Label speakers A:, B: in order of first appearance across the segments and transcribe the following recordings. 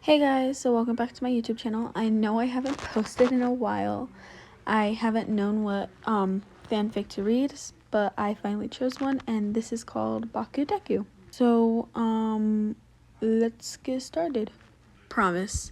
A: Hey guys, so welcome back to my YouTube channel. I know I haven't posted in a while. I haven't known what fanfic to read, but I finally chose one, and this is called BKDK. So let's get started. Promise.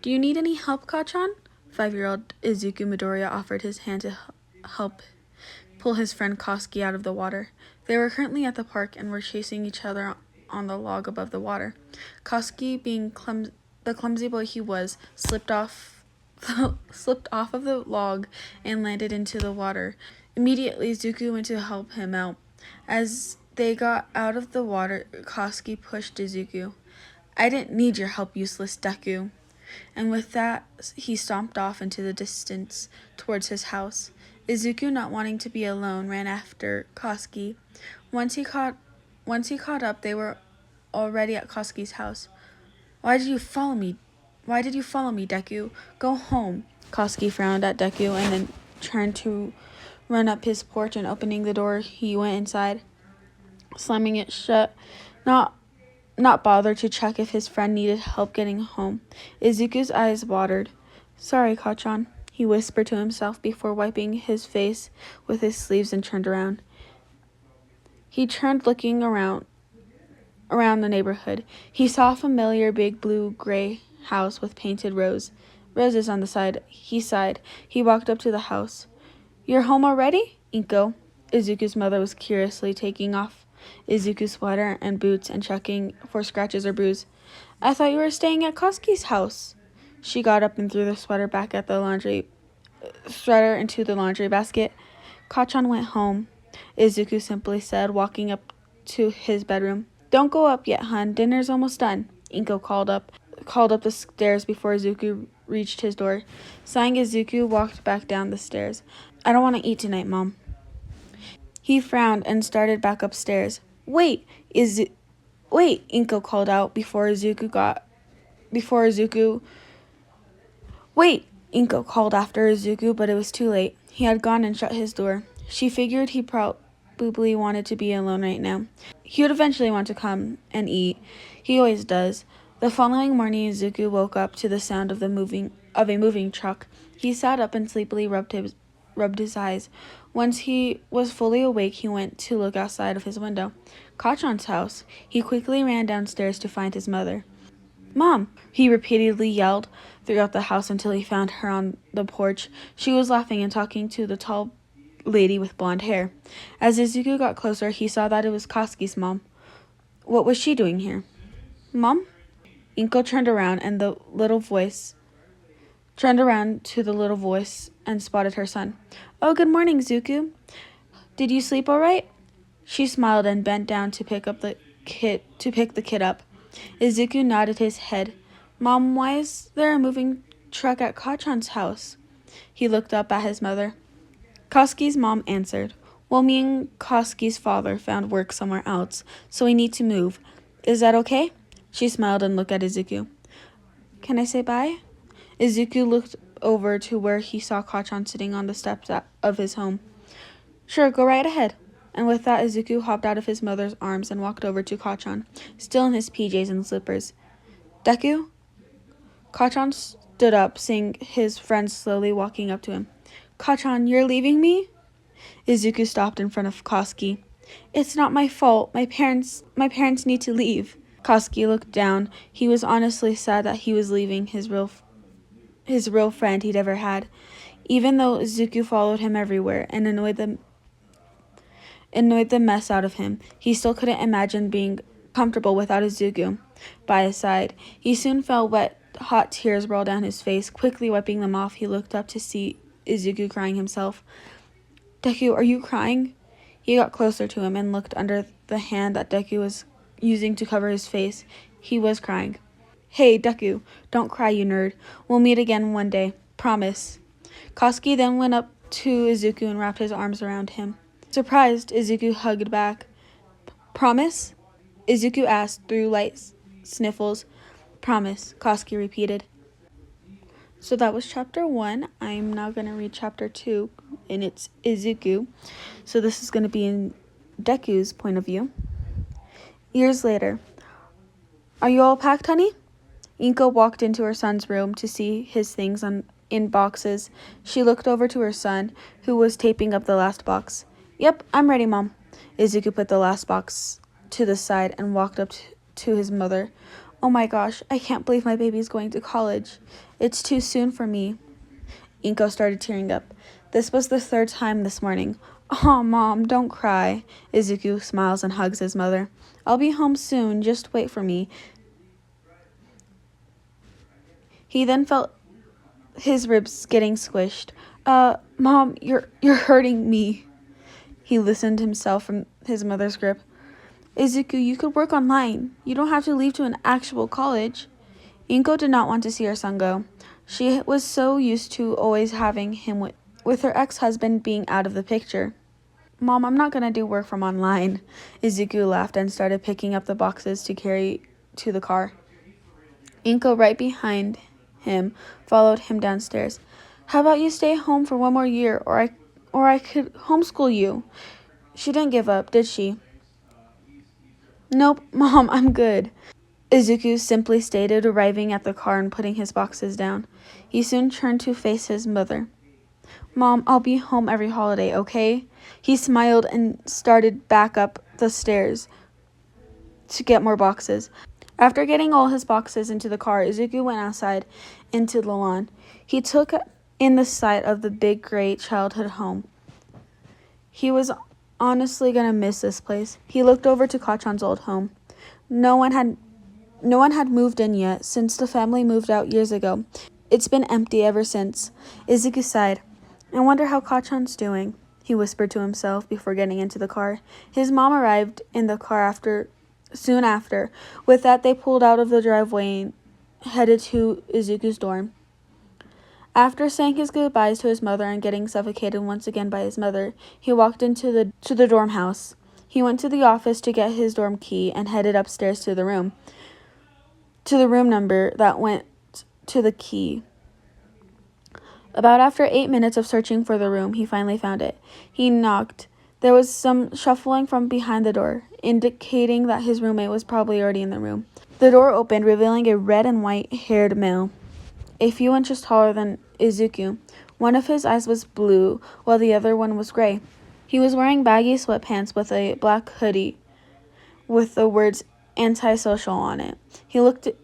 A: Do you need any help, Kachan? 5-year-old Izuku Midoriya offered his hand to help pull his friend Koski out of the water. They were currently at the park and were chasing each other on the log above the water. Koski, being the clumsy boy he was, slipped off of the log and landed into the water. Immediately, Zuko went to help him out. As they got out of the water, Koski pushed Izuku. I didn't need your help, useless Deku. And with that, he stomped off into the distance towards his house. Izuku, not wanting to be alone, ran after Koski. Once he caught up, they were already at Koski's house. Why did you follow me, Deku? Go home. Koski frowned at Deku and then turned to run up his porch, and opening the door, he went inside, slamming it shut, not bothered to check if his friend needed help getting home. Izuku's eyes watered. Sorry, Kachan, he whispered to himself before wiping his face with his sleeves and turned around. He turned, looking around the neighborhood. He saw a familiar big blue-gray house with painted roses on the side. He sighed. He walked up to the house. You're home already, Inko? Izuku's mother was curiously taking off Izuku's sweater and boots and checking for scratches or bruises. I thought you were staying at Koski's house. She got up and threw the sweater into the laundry basket. Kachan went home, Izuku simply said, walking up to his bedroom. Don't go up yet, hun. Dinner's almost done. Inko called up the stairs before Izuku reached his door. Sighing, Izuku walked back down the stairs. I don't want to eat tonight, Mom. He frowned and started back upstairs. Wait, Inko called out Wait, Inko called after Izuku, but it was too late. He had gone and shut his door. She figured he probably wanted to be alone right now. He would eventually want to come and eat. He always does. The following morning, Izuku woke up to the sound of a moving truck. He sat up and sleepily rubbed his eyes. Once he was fully awake, he went to look outside of his window. Kachan's house. He quickly ran downstairs to find his mother. Mom, he repeatedly yelled throughout the house until he found her on the porch. She was laughing and talking to the tall lady with blonde hair. As Izuku got closer, he saw that it was Koski's mom. What was she doing here? Mom? Inko turned around to the little voice and spotted her son. Oh, good morning, Zuko. Did you sleep all right? She smiled and bent down to pick the kid up. Izuku nodded his head. Mom, why is there a moving truck at Kachan's house? He looked up at his mother. Koski's mom answered. Well, me and Koski's father found work somewhere else, so we need to move. Is that okay? She smiled and looked at Izuku. Can I say bye? Izuku looked over to where he saw Kachan sitting on the steps of his home. Sure, go right ahead. And with that, Izuku hopped out of his mother's arms and walked over to Kachan, still in his PJs and slippers. Deku? Kachan stood up, seeing his friend slowly walking up to him. Kachan, you're leaving me? Izuku stopped in front of Koski. It's not my fault. My parents need to leave. Koski looked down. He was honestly sad that he was leaving his real friend he'd ever had. Even though Izuku followed him everywhere and annoyed the mess out of him, he still couldn't imagine being comfortable without Izuku by his side. He soon felt hot tears roll down his face. Quickly wiping them off, he looked up to see Izuku crying himself. Deku, are you crying? He got closer to him and looked under the hand that Deku was using to cover his face. He was crying. Hey, Deku, don't cry, you nerd. We'll meet again one day. Promise. Koski then went up to Izuku and wrapped his arms around him. Surprised, Izuku hugged back. Promise? Izuku asked through light sniffles. Promise, Koski repeated. So that was chapter 1. I'm now going to read chapter 2, and it's Izuku. So this is going to be in Deku's point of view. Years later. Are you all packed, honey? Inko walked into her son's room to see his things in boxes. She looked over to her son, who was taping up the last box. Yep, I'm ready, Mom. Izuku put the last box to the side and walked up to his mother. Oh my gosh, I can't believe my baby's going to college. It's too soon for me. Inko started tearing up. This was the third time this morning. Aw, Mom, don't cry. Izuku smiles and hugs his mother. I'll be home soon, just wait for me. He then felt his ribs getting squished. Mom, you're hurting me. He loosened himself from his mother's grip. Izuku, you could work online. You don't have to leave to an actual college. Inko did not want to see her son go. She was so used to always having him with her ex-husband being out of the picture. Mom, I'm not going to do work from online. Izuku laughed and started picking up the boxes to carry to the car. Inko, right behind him, followed him downstairs. How about you stay home for one more year, or I could homeschool you? She didn't give up, did she? Nope, Mom, I'm good. Izuku simply stated, arriving at the car and putting his boxes down. He soon turned to face his mother. Mom, I'll be home every holiday, okay? He smiled and started back up the stairs to get more boxes. After getting all his boxes into the car, Izuku went outside into the lawn. He took in the sight of the big gray childhood home. He was honestly gonna miss this place. He looked over to Kachan's old home. No one had moved in yet since the family moved out years ago. It's been empty ever since. Izuku sighed. I wonder how Kachan's doing, he whispered to himself before getting into the car. His mom arrived in the car soon after. With that, they pulled out of the driveway and headed to Izuku's dorm. After saying his goodbyes to his mother and getting suffocated once again by his mother, he walked into the dorm house. He went to the office to get his dorm key and headed upstairs to the room number that went to the key. About after 8 minutes of searching for the room, he finally found it. He knocked. There was some shuffling from behind the door, indicating that his roommate was probably already in the room. The door opened, revealing a red and white-haired male, a few inches taller than Izuku. One of his eyes was blue, while the other one was gray. He was wearing baggy sweatpants with a black hoodie with the words antisocial on it. He looked at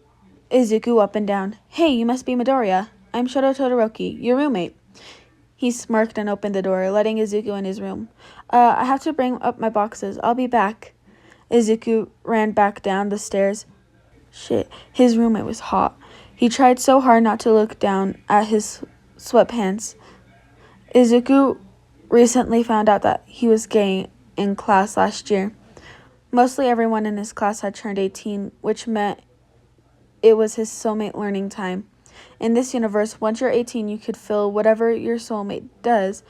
A: Izuku up and down. Hey, you must be Midoriya. I'm Shoto Todoroki, your roommate. He smirked and opened the door, letting Izuku in his room. I have to bring up my boxes. I'll be back. Izuku ran back down the stairs. Shit, his roommate was hot. He tried so hard not to look down at his sweatpants. Izuku recently found out that he was gay in class last year. Mostly everyone in his class had turned 18, which meant it was his soulmate learning time. In this universe, once you're 18, you could feel whatever your soulmate does,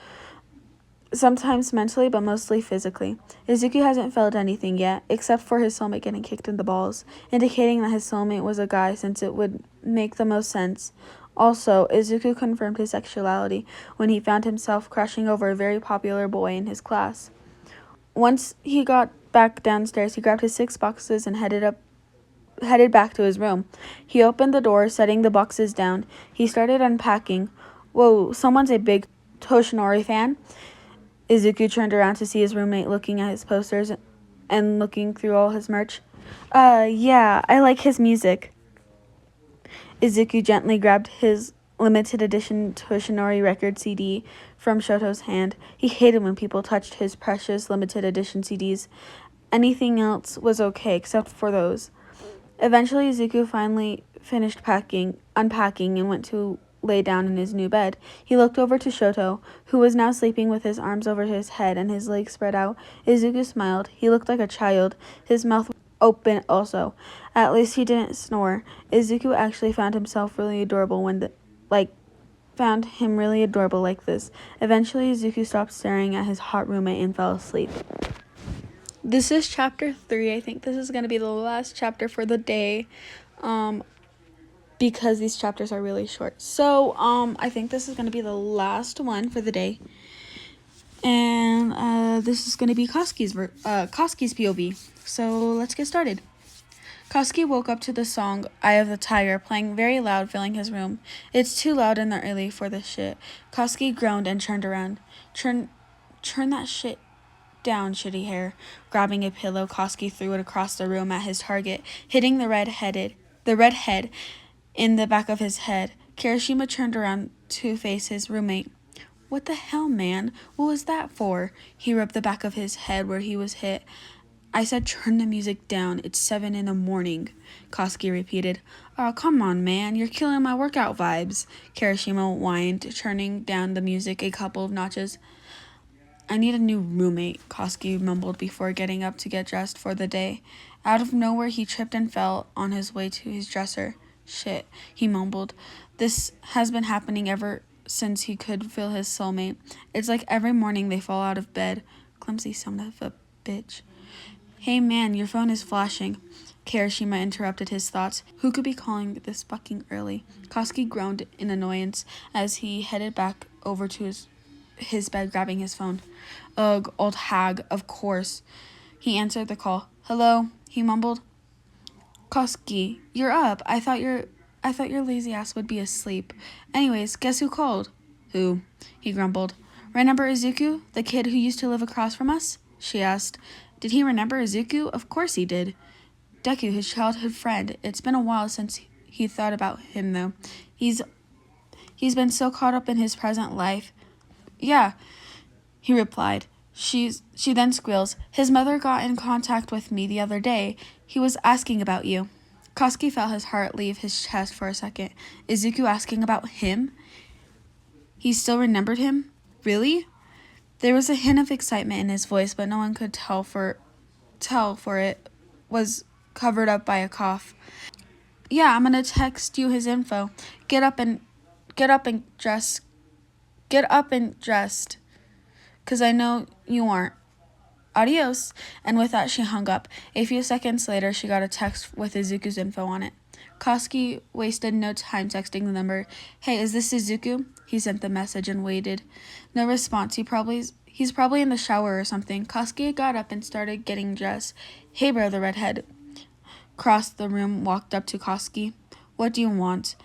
A: sometimes mentally, but mostly physically. Izuku hasn't felt anything yet, except for his soulmate getting kicked in the balls, indicating that his soulmate was a guy since it would make the most sense. Also, Izuku confirmed his sexuality when he found himself crushing over a very popular boy in his class. Once he got back downstairs, he grabbed his 6 boxes and headed back to his room. He opened the door, setting the boxes down. He started unpacking. Whoa, someone's a big Toshinori fan? Izuku turned around to see his roommate looking at his posters and looking through all his merch. Yeah, I like his music. Izuku gently grabbed his limited edition Toshinori record CD from Shoto's hand. He hated when people touched his precious limited edition CDs. Anything else was okay except for those. Eventually, Izuku finally finished unpacking, and went to lay down in his new bed. He looked over to Shoto, who was now sleeping with his arms over his head and his legs spread out. Izuku smiled. He looked like a child. His mouth open also. At least he didn't snore. Izuku actually found himself really adorable found him really adorable like this. Eventually, Izuku stopped staring at his hot roommate and fell asleep. This is chapter 3. I think this is going to be the last chapter for the day, because these chapters are really short. So, I think this is going to be the last one for the day. And, this is going to be Koski's POV. So, let's get started. Koski woke up to the song Eye of the Tiger playing very loud, filling his room. It's too loud in the early for this shit. Koski groaned and turned around. Turn that shit down, shitty hair. Grabbing a pillow, Koski threw it across the room at his target, hitting the red head in the back of his head. Kirishima turned around to face his roommate. What the hell, man? What was that for? He rubbed the back of his head where he was hit. I said turn the music down. It's 7 a.m, Koski repeated. Oh, come on, man. You're killing my workout vibes, Kirishima whined, turning down the music a couple of notches. I need a new roommate, Koski mumbled before getting up to get dressed for the day. Out of nowhere, he tripped and fell on his way to his dresser. Shit, he mumbled. This has been happening ever since he could feel his soulmate. It's like every morning they fall out of bed. Clumsy son of a bitch. Hey man, your phone is flashing. Kirishima interrupted his thoughts. Who could be calling this fucking early? Koski groaned in annoyance as he headed back over to his bed, grabbing his phone. Ugh, old hag, of course. He answered the call. Hello, he mumbled. Koski, you're up. I thought your lazy ass would be asleep. Anyways, guess who called? Who? He grumbled. Remember Izuku, the kid who used to live across from us? She asked. Did he remember Izuku? Of course he did. Deku, his childhood friend. It's been a while since he thought about him, though. He's been so caught up in his present life. Yeah, he replied. She then squeals. His mother got in contact with me the other day. He was asking about you. Koski felt his heart leave his chest for a second. Izuku asking about him? He still remembered him? Really? There was a hint of excitement in his voice, but no one could tell for it was covered up by a cough. Yeah, I'm gonna text you his info. Get up and dress. Get up and dressed. 'Cause I know you aren't. Adios. And with that, she hung up. A few seconds later, she got a text with Izuku's info on it. Koski wasted no time texting the number. Hey, is this Izuku? He sent the message and waited. No response. He's probably in the shower or something. Koski got up and started getting dressed. Hey, bro, the redhead crossed the room, walked up to Koski. What do you want?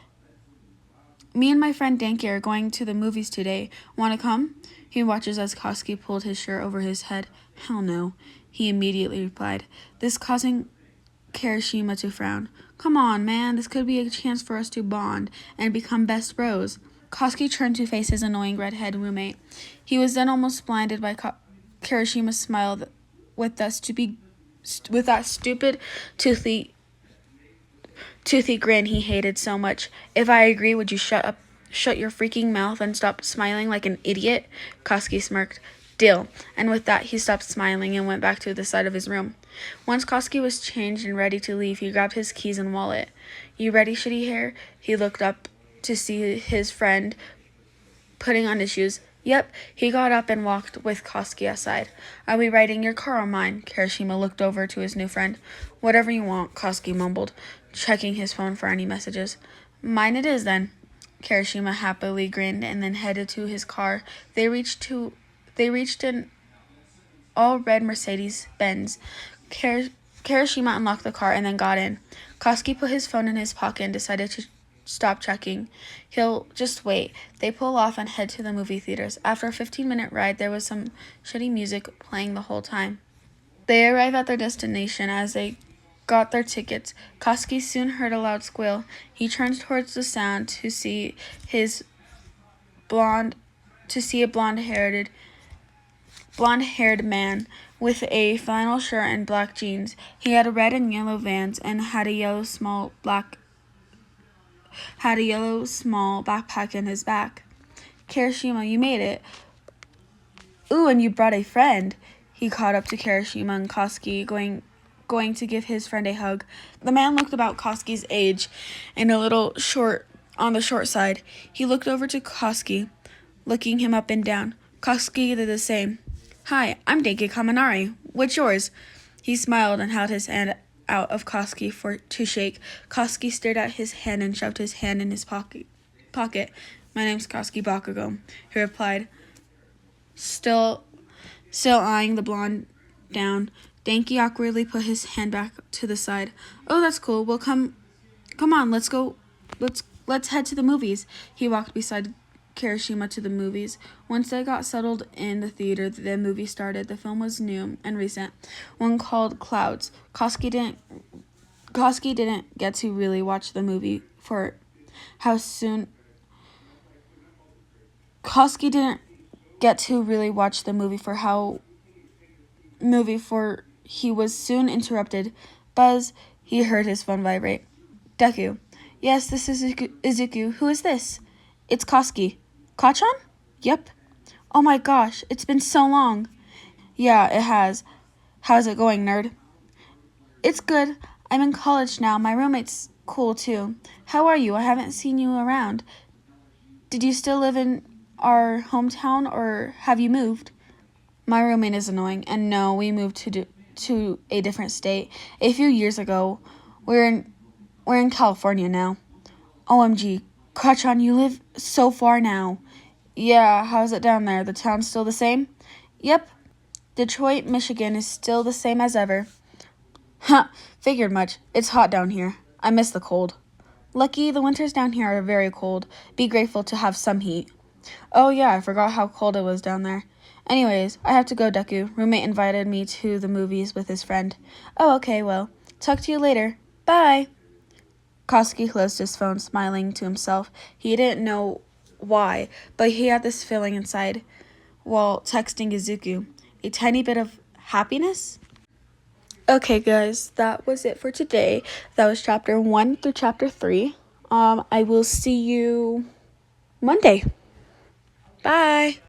A: Me and my friend Danky are going to the movies today. Want to come? He watches as Koski pulled his shirt over his head. Hell no, he immediately replied, this causing Kirishima to frown. Come on, man, this could be a chance for us to bond and become best bros. Koski turned to face his annoying redhead roommate. He was then almost blinded by Kirishima's smile with that stupid, toothy grin he hated so much. If I agree, would you shut your freaking mouth and stop smiling like an idiot? Koski smirked. Deal. And with that, he stopped smiling and went back to the side of his room. Once Koski was changed and ready to leave, he grabbed his keys and wallet. You ready, shitty hair? He looked up to see his friend putting on his shoes. Yep. He got up and walked with Koski aside. Are we riding your car or mine? Kirishima looked over to his new friend. Whatever you want, Koski mumbled, checking his phone for any messages. Mine it is, then. Kirishima happily grinned and then headed to his car. They reached an all-red Mercedes-Benz. Kirishima unlocked the car and then got in. Koski put his phone in his pocket and decided to stop checking. He'll just wait. They pull off and head to the movie theaters. After a 15-minute ride, there was some shitty music playing the whole time. They arrive at their destination. As they got their tickets, Koski soon heard a loud squeal. He turned towards the sound to see a blonde-haired man with a flannel shirt and black jeans. He had red and yellow Vans and had a yellow small backpack in his back. Kirishima, you made it. Ooh, and you brought a friend. He caught up to Kirishima and Koski, going to give his friend a hug. The man looked about Koski's age and a little short on the short side. He looked over to Koski, looking him up and down. Koski did the same. Hi, I'm Denki Kaminari. What's yours? He smiled and held his hand out of Koski to shake. Koski stared at his hand and shoved his hand in his pocket. My name's Koski Bakugo, he replied, still eyeing the blonde down. Danky awkwardly put his hand back to the side. Oh, that's cool. Well, come on, let's go. Let's head to the movies. He walked beside Kirishima to the movies. Once they got settled in the theater, the movie started. The film was new and recent, one called Clouds. Koski didn't get to really watch the movie for how soon. Koski didn't get to really watch the movie for he was soon interrupted. Buzz, he heard his phone vibrate. Deku. Yes, this is Izuku. Who is this? It's Koski. Kachan? Yep. Oh my gosh, it's been so long. Yeah, it has. How's it going, nerd? It's good. I'm in college now. My roommate's cool too. How are you? I haven't seen you around. Did you still live in our hometown or have you moved? My roommate is annoying, and no, we moved to a different state a few years ago. We're in California now. OMG, Kachan, you live so far now. Yeah, how's it down there? The town's still the same? Yep. Detroit, Michigan is still the same as ever. Huh, figured much. It's hot down here. I miss the cold. Lucky, the winters down here are very cold. Be grateful to have some heat. Oh yeah, I forgot how cold it was down there. Anyways, I have to go, Deku. Roommate invited me to the movies with his friend. Oh, okay, well, talk to you later. Bye. Koski closed his phone, smiling to himself. He didn't know why, but he had this feeling inside while texting Izuku. A tiny bit of happiness? Okay, guys, that was it for today. That was chapter 1 through chapter 3. I will see you Monday. Bye.